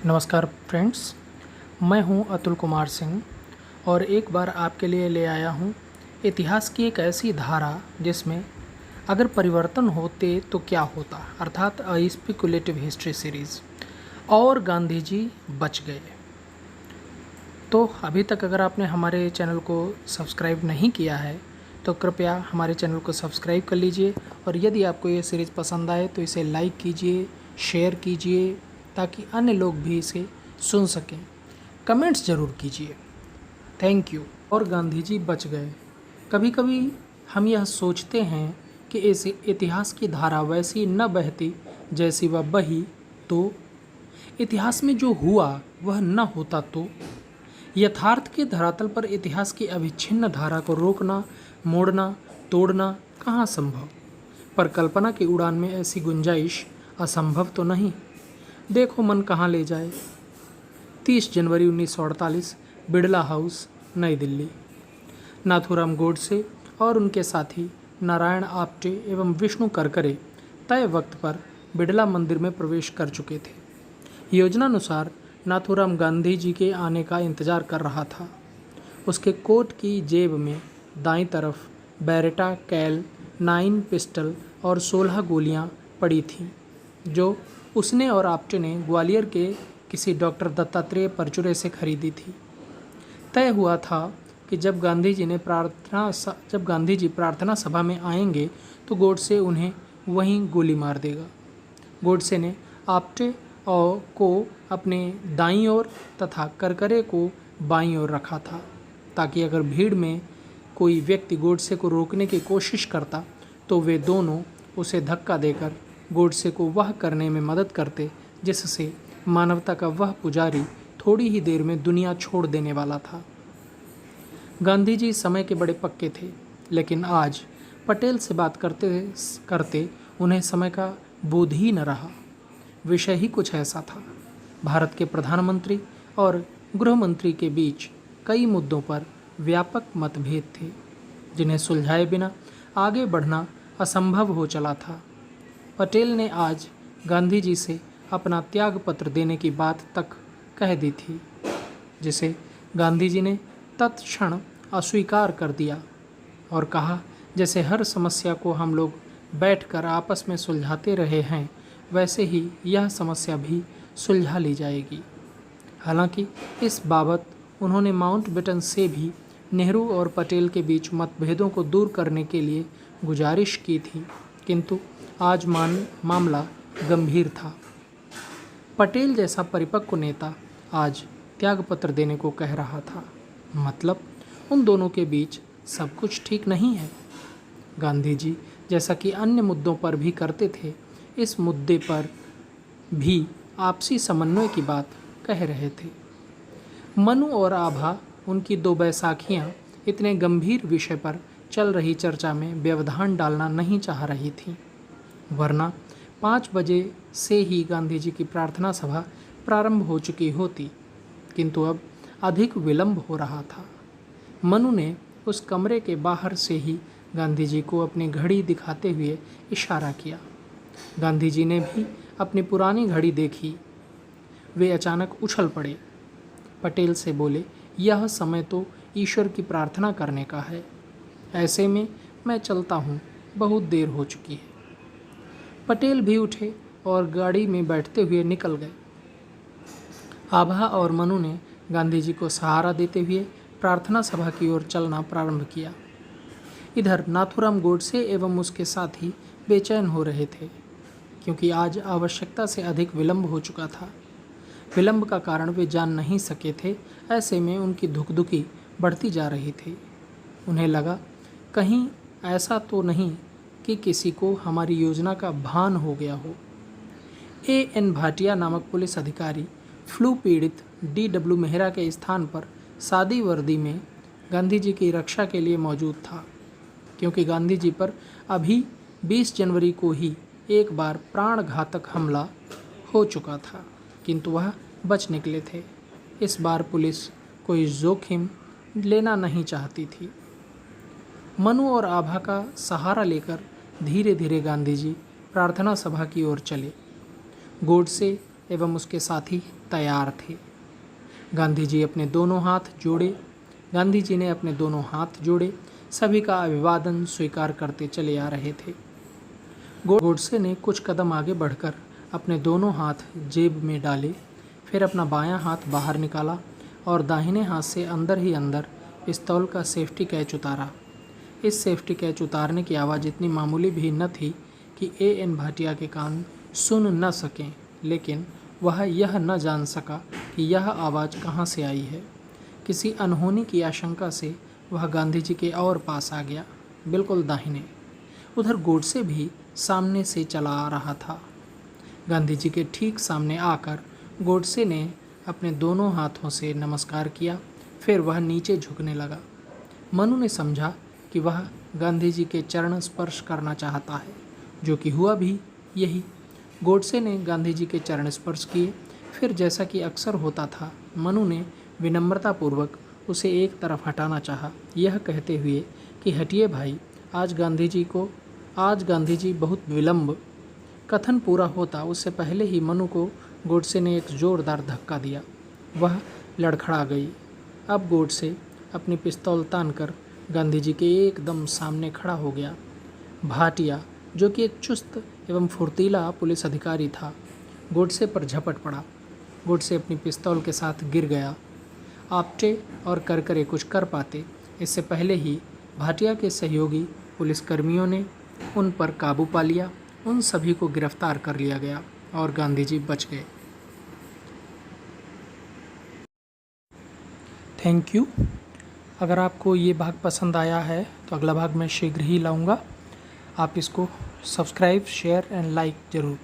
नमस्कार फ्रेंड्स, मैं हूं अतुल कुमार सिंह और एक बार आपके लिए ले आया हूं इतिहास की एक ऐसी धारा जिसमें अगर परिवर्तन होते तो क्या होता, अर्थात अ स्पेकुलेटिव हिस्ट्री सीरीज़। और गांधी जी बच गए। तो अभी तक अगर आपने हमारे चैनल को सब्सक्राइब नहीं किया है तो कृपया हमारे चैनल को सब्सक्राइब कर लीजिए और यदि आपको ये सीरीज़ पसंद आए तो इसे लाइक कीजिए, शेयर कीजिए ताकि अन्य लोग भी इसे सुन सकें। कमेंट्स ज़रूर कीजिए। Thank you. और गांधी जी बच गए। कभी कभी हम यह सोचते हैं कि इस इतिहास की धारा वैसी न बहती जैसी वह बही तो इतिहास में जो हुआ वह न होता तो यथार्थ के धरातल पर इतिहास की अविच्छिन्न धारा को रोकना, मोड़ना, तोड़ना कहाँ संभव। पर कल्पना की उड़ान में ऐसी गुंजाइश असंभव तो नहीं। देखो मन कहाँ ले जाए। 30 जनवरी 1948, बिड़ला हाउस, नई दिल्ली। नाथूराम गोडसे और उनके साथी नारायण आप्टे एवं विष्णु करकरे तय वक्त पर बिड़ला मंदिर में प्रवेश कर चुके थे। योजनानुसार नाथूराम गांधी जी के आने का इंतजार कर रहा था। उसके कोट की जेब में दाईं तरफ बैरेटा कैल 9 पिस्टल और 16 गोलियां पड़ी थीं, जो उसने और आप्टे ने ग्वालियर के किसी डॉक्टर दत्तात्रेय परचुरे से खरीदी थी। तय हुआ था कि जब गांधी जी प्रार्थना सभा में आएंगे तो गोडसे उन्हें वहीं गोली मार देगा। गोडसे ने आप्टे को अपने दाईं ओर तथा करकरे को बाईं ओर रखा था, ताकि अगर भीड़ में कोई व्यक्ति गोडसे को रोकने की कोशिश करता तो वे दोनों उसे धक्का देकर गोडसे को वह करने में मदद करते जिससे मानवता का वह पुजारी थोड़ी ही देर में दुनिया छोड़ देने वाला था। गांधी जी समय के बड़े पक्के थे, लेकिन आज पटेल से बात करते करते उन्हें समय का बोध ही न रहा। विषय ही कुछ ऐसा था। भारत के प्रधानमंत्री और गृह मंत्री के बीच कई मुद्दों पर व्यापक मतभेद थे, जिन्हें सुलझाए बिना आगे बढ़ना असंभव हो चला था। पटेल ने आज गांधी जी से अपना त्याग पत्र देने की बात तक कह दी थी, जिसे गांधी जी ने तत्क्षण अस्वीकार कर दिया और कहा, जैसे हर समस्या को हम लोग बैठकर आपस में सुलझाते रहे हैं, वैसे ही यह समस्या भी सुलझा ली जाएगी। हालांकि इस बाबत उन्होंने माउंटबेटन से भी नेहरू और पटेल के बीच मतभेदों को दूर करने के लिए गुजारिश की थी, किंतु आज मामला गंभीर था। पटेल जैसा परिपक्व नेता आज त्यागपत्र देने को कह रहा था, मतलब उन दोनों के बीच सब कुछ ठीक नहीं है। गांधी जी जैसा कि अन्य मुद्दों पर भी करते थे, इस मुद्दे पर भी आपसी समन्वय की बात कह रहे थे। मनु और आभा, उनकी दो बैसाखियां, इतने गंभीर विषय पर चल रही चर्चा में व्यवधान डालना नहीं चाह रही थीं, वरना 5 बजे से ही गांधी जी की प्रार्थना सभा प्रारंभ हो चुकी होती, किंतु अब अधिक विलंब हो रहा था। मनु ने उस कमरे के बाहर से ही गांधी जी को अपनी घड़ी दिखाते हुए इशारा किया। गांधी जी ने भी अपनी पुरानी घड़ी देखी। वे अचानक उछल पड़े। पटेल से बोले, यह समय तो ईश्वर की प्रार्थना करने का है। ऐसे में मैं चलता हूँ, बहुत देर हो चुकी है। पटेल भी उठे और गाड़ी में बैठते हुए निकल गए। आभा और मनु ने गांधी जी को सहारा देते हुए प्रार्थना सभा की ओर चलना प्रारंभ किया। इधर नाथूराम गोडसे एवं उसके साथी बेचैन हो रहे थे, क्योंकि आज आवश्यकता से अधिक विलंब हो चुका था। विलंब का कारण वे जान नहीं सके थे। ऐसे में उनकी धुकधुकी बढ़ती जा रही थी। उन्हें लगा, कहीं ऐसा तो नहीं कि किसी को हमारी योजना का भान हो गया हो। A.N. भाटिया नामक पुलिस अधिकारी फ्लू पीड़ित D.W. मेहरा के स्थान पर सादी वर्दी में गांधी जी की रक्षा के लिए मौजूद था, क्योंकि गांधी जी पर अभी 20 जनवरी को ही एक बार प्राणघातक हमला हो चुका था, किंतु वह बच निकले थे। इस बार पुलिस कोई जोखिम लेना नहीं चाहती थी। मनु और आभा का सहारा लेकर धीरे धीरे गांधी जी प्रार्थना सभा की ओर चले। गोडसे एवं उसके साथी तैयार थे। गांधी जी ने अपने दोनों हाथ जोड़े सभी का अभिवादन स्वीकार करते चले आ रहे थे। गोडसे ने कुछ कदम आगे बढ़कर अपने दोनों हाथ जेब में डाले, फिर अपना बायां हाथ बाहर निकाला और दाहिने हाथ से अंदर ही अंदर पिस्तौल का सेफ्टी कैच उतारा। इस सेफ्टी कैच उतारने की आवाज़ इतनी मामूली भी न थी कि A.N. भाटिया के कान सुन न सकें, लेकिन वह यह न जान सका कि यह आवाज़ कहाँ से आई है। किसी अनहोनी की आशंका से वह गांधी जी के और पास आ गया, बिल्कुल दाहिने। उधर गोडसे भी सामने से चला आ रहा था। गांधी जी के ठीक सामने आकर गोडसे ने अपने दोनों हाथों से नमस्कार किया, फिर वह नीचे झुकने लगा। मनु ने समझा कि वह गांधी जी के चरण स्पर्श करना चाहता है, जो कि हुआ भी यही। गोडसे ने गांधी जी के चरण स्पर्श किए, फिर जैसा कि अक्सर होता था, मनु ने विनम्रतापूर्वक उसे एक तरफ हटाना चाहा, यह कहते हुए कि हटिए भाई, आज गांधी जी बहुत विलंब। कथन पूरा होता उससे पहले ही मनु को गोडसे ने एक जोरदार धक्का दिया। वह लड़खड़ा गई। अब गोडसे अपनी पिस्तौल तानकर गांधी जी के एकदम सामने खड़ा हो गया। भाटिया, जो कि एक चुस्त एवं फुर्तीला पुलिस अधिकारी था, गोडसे पर झपट पड़ा। गोडसे अपनी पिस्तौल के साथ गिर गया। आपटे और करकरे कुछ कर पाते, इससे पहले ही भाटिया के सहयोगी पुलिसकर्मियों ने उन पर काबू पा लिया। उन सभी को गिरफ्तार कर लिया गया और गांधी जी बच गए। Thank you. अगर आपको ये भाग पसंद आया है तो अगला भाग मैं शीघ्र ही लाऊंगा। आप इसको सब्सक्राइब, शेयर एंड लाइक ज़रूर।